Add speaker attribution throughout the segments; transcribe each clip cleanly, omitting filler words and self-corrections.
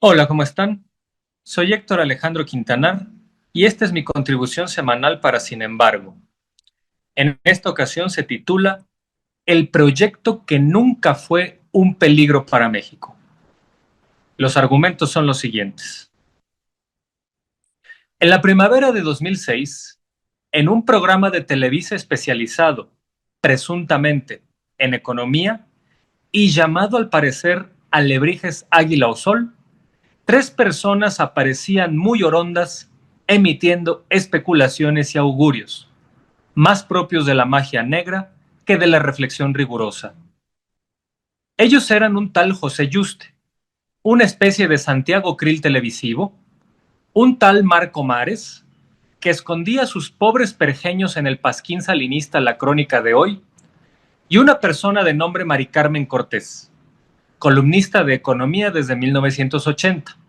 Speaker 1: Hola, ¿cómo están? Soy Héctor Alejandro Quintanar y esta es mi contribución semanal para Sin embargo. En esta ocasión se titula El proyecto que nunca fue un peligro para México. Los argumentos son los siguientes. En la primavera de 2006, en un programa de Televisa especializado, presuntamente en economía, y llamado al parecer Alebrijes Águila o Sol, tres personas aparecían muy orondas, emitiendo especulaciones y augurios, más propios de la magia negra que de la reflexión rigurosa. Ellos eran un tal José Yuste, una especie de Santiago Krill televisivo, un tal Marco Mares, que escondía sus pobres pergeños en el pasquín salinista La Crónica de Hoy, y una persona de nombre Mari Carmen Cortés, columnista de economía desde 1980,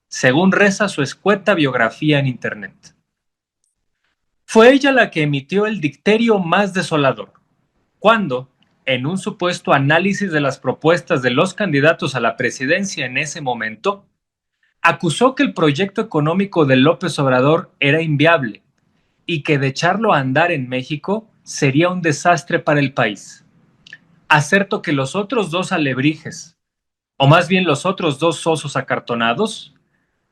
Speaker 1: según reza su escueta biografía en Internet. Fue ella la que emitió el dicterio más desolador, cuando, en un supuesto análisis de las propuestas de los candidatos a la presidencia en ese momento, acusó que el proyecto económico de López Obrador era inviable y que de echarlo a andar en México sería un desastre para el país. Acerto que los otros dos alebrijes, o más bien los otros dos osos acartonados,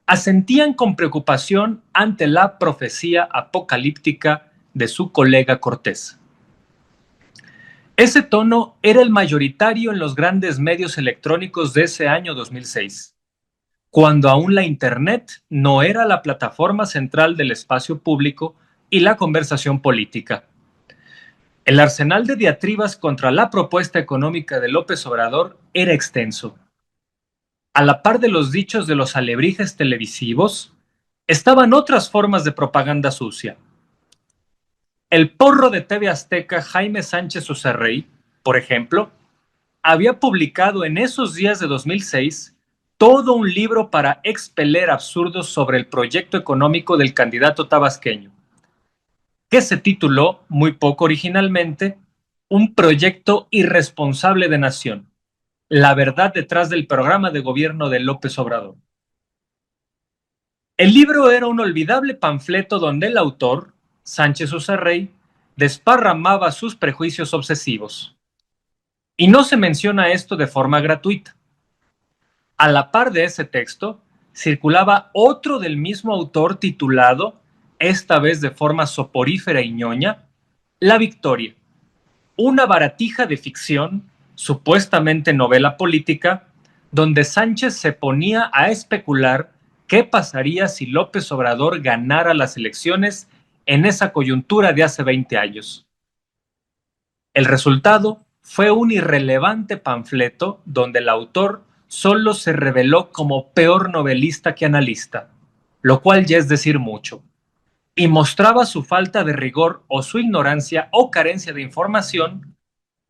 Speaker 1: asentían con preocupación ante la profecía apocalíptica de su colega Cortés. Ese tono era el mayoritario en los grandes medios electrónicos de ese año 2006, cuando aún la Internet no era la plataforma central del espacio público y la conversación política. El arsenal de diatribas contra la propuesta económica de López Obrador era extenso. A la par de los dichos de los alebrijes televisivos, estaban otras formas de propaganda sucia. El porro de TV Azteca Jaime Sánchez Ucerrey, por ejemplo, había publicado en esos días de 2006 todo un libro para expeler absurdos sobre el proyecto económico del candidato tabasqueño, que se tituló, muy poco originalmente, Un proyecto irresponsable de nación, la verdad detrás del programa de gobierno de López Obrador. El libro era un olvidable panfleto donde el autor, Sánchez Ucerrey, desparramaba sus prejuicios obsesivos. Y no se menciona esto de forma gratuita. A la par de ese texto, circulaba otro del mismo autor titulado, esta vez de forma soporífera y ñoña, La Victoria, una baratija de ficción, supuestamente novela política, donde Sánchez se ponía a especular qué pasaría si López Obrador ganara las elecciones en esa coyuntura de hace 20 años. El resultado fue un irrelevante panfleto donde el autor solo se reveló como peor novelista que analista, lo cual ya es decir mucho, y mostraba su falta de rigor o su ignorancia o carencia de información,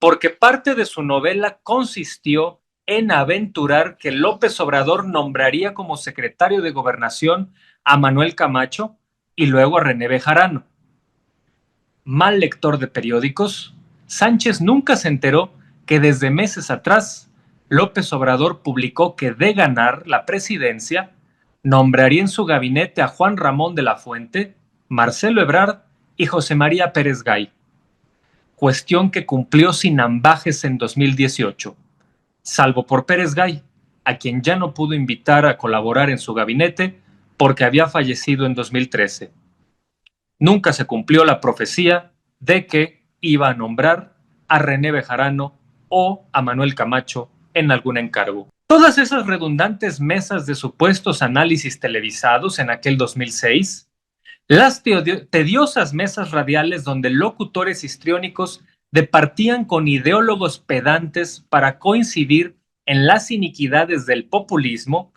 Speaker 1: porque parte de su novela consistió en aventurar que López Obrador nombraría como secretario de Gobernación a Manuel Camacho y luego a René Bejarano. Mal lector de periódicos, Sánchez nunca se enteró que desde meses atrás López Obrador publicó que de ganar la presidencia nombraría en su gabinete a Juan Ramón de la Fuente, Marcelo Ebrard y José María Pérez Gay, cuestión que cumplió sin ambajes en 2018, salvo por Pérez Gay, a quien ya no pudo invitar a colaborar en su gabinete porque había fallecido en 2013. Nunca se cumplió la profecía de que iba a nombrar a René Bejarano o a Manuel Camacho en algún encargo. Todas esas redundantes mesas de supuestos análisis televisados en aquel 2006, las tediosas mesas radiales donde locutores histriónicos departían con ideólogos pedantes para coincidir en las iniquidades del populismo,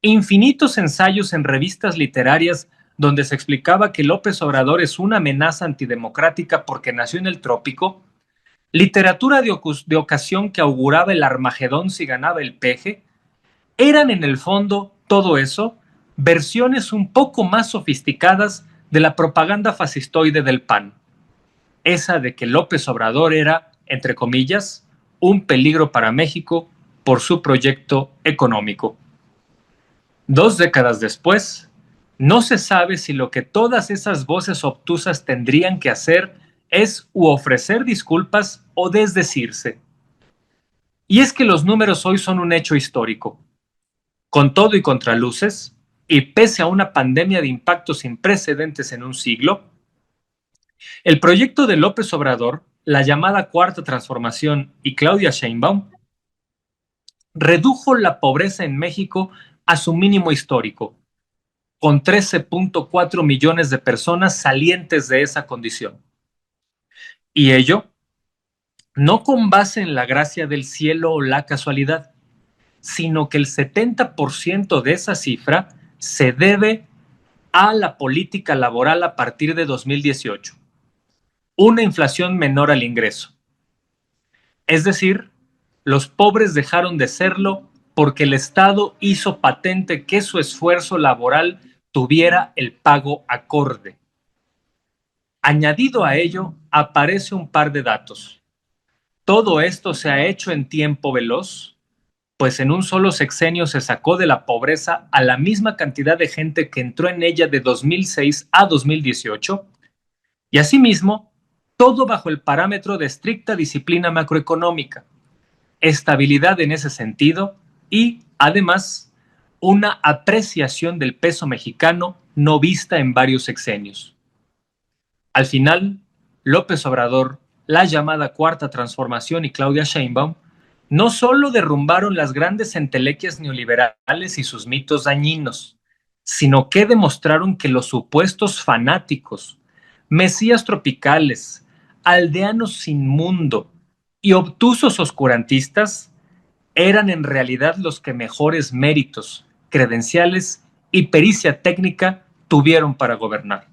Speaker 1: infinitos ensayos en revistas literarias donde se explicaba que López Obrador es una amenaza antidemocrática porque nació en el trópico, literatura de ocasión que auguraba el Armagedón si ganaba el peje, eran en el fondo todo eso versiones un poco más sofisticadas de la propaganda fascistoide del PAN, esa de que López Obrador era, entre comillas, un peligro para México por su proyecto económico. 2 décadas después, no se sabe si lo que todas esas voces obtusas tendrían que hacer es u ofrecer disculpas o desdecirse. Y es que los números hoy son un hecho histórico. Con todo y contraluces, y pese a una pandemia de impacto sin precedentes en un siglo, el proyecto de López Obrador, la llamada Cuarta Transformación y Claudia Sheinbaum, redujo la pobreza en México a su mínimo histórico, con 13.4 millones de personas salientes de esa condición. Y ello no con base en la gracia del cielo o la casualidad, sino que el 70% de esa cifra se debe a la política laboral a partir de 2018, una inflación menor al ingreso. Es decir, los pobres dejaron de serlo porque el Estado hizo patente que su esfuerzo laboral tuviera el pago acorde. Añadido a ello, aparece un par de datos. Todo esto se ha hecho en tiempo veloz, pues en un solo sexenio se sacó de la pobreza a la misma cantidad de gente que entró en ella de 2006 a 2018, y asimismo, todo bajo el parámetro de estricta disciplina macroeconómica, estabilidad en ese sentido y, además, una apreciación del peso mexicano no vista en varios sexenios. Al final, López Obrador, la llamada Cuarta Transformación y Claudia Sheinbaum no solo derrumbaron las grandes entelequias neoliberales y sus mitos dañinos, sino que demostraron que los supuestos fanáticos, mesías tropicales, aldeanos sin mundo y obtusos oscurantistas eran en realidad los que mejores méritos, credenciales y pericia técnica tuvieron para gobernar.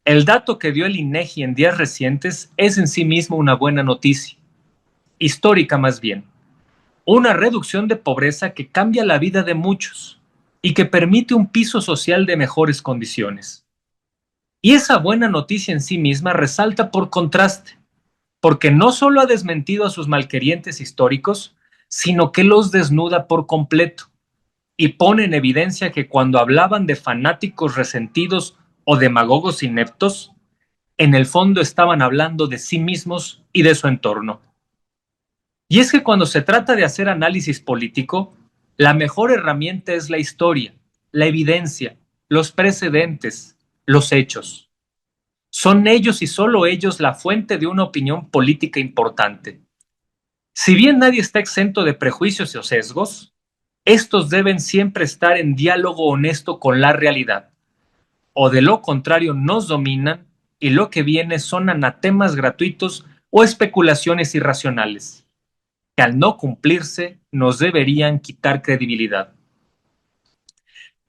Speaker 1: El dato que dio el INEGI en días recientes es en sí mismo una buena noticia, histórica más bien, una reducción de pobreza que cambia la vida de muchos y que permite un piso social de mejores condiciones. Y esa buena noticia en sí misma resalta por contraste, porque no solo ha desmentido a sus malquerientes históricos, sino que los desnuda por completo y pone en evidencia que cuando hablaban de fanáticos resentidos o demagogos ineptos, en el fondo estaban hablando de sí mismos y de su entorno. Y es que cuando se trata de hacer análisis político, la mejor herramienta es la historia, la evidencia, los precedentes, los hechos. Son ellos y solo ellos la fuente de una opinión política importante. Si bien nadie está exento de prejuicios o sesgos, estos deben siempre estar en diálogo honesto con la realidad, o de lo contrario nos dominan y lo que viene son anatemas gratuitos o especulaciones irracionales, que al no cumplirse nos deberían quitar credibilidad.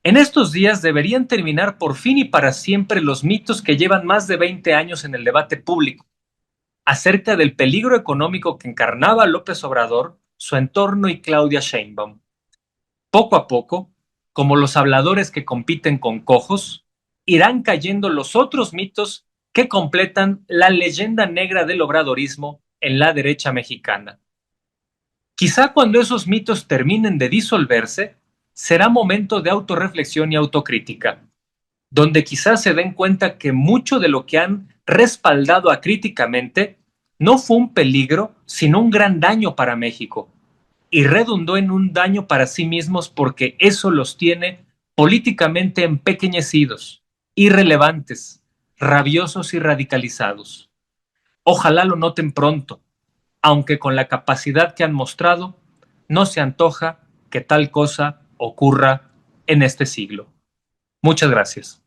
Speaker 1: En estos días deberían terminar por fin y para siempre los mitos que llevan más de 20 años en el debate público, acerca del peligro económico que encarnaba López Obrador, su entorno y Claudia Sheinbaum. Poco a poco, como los habladores que compiten con cojos, irán cayendo los otros mitos que completan la leyenda negra del obradorismo en la derecha mexicana. Quizá cuando esos mitos terminen de disolverse, será momento de autorreflexión y autocrítica, donde quizás se den cuenta que mucho de lo que han respaldado acríticamente no fue un peligro, sino un gran daño para México, y redundó en un daño para sí mismos porque eso los tiene políticamente empequeñecidos, irrelevantes, rabiosos y radicalizados. Ojalá lo noten pronto, aunque con la capacidad que han mostrado, no se antoja que tal cosa ocurra en este siglo. Muchas gracias.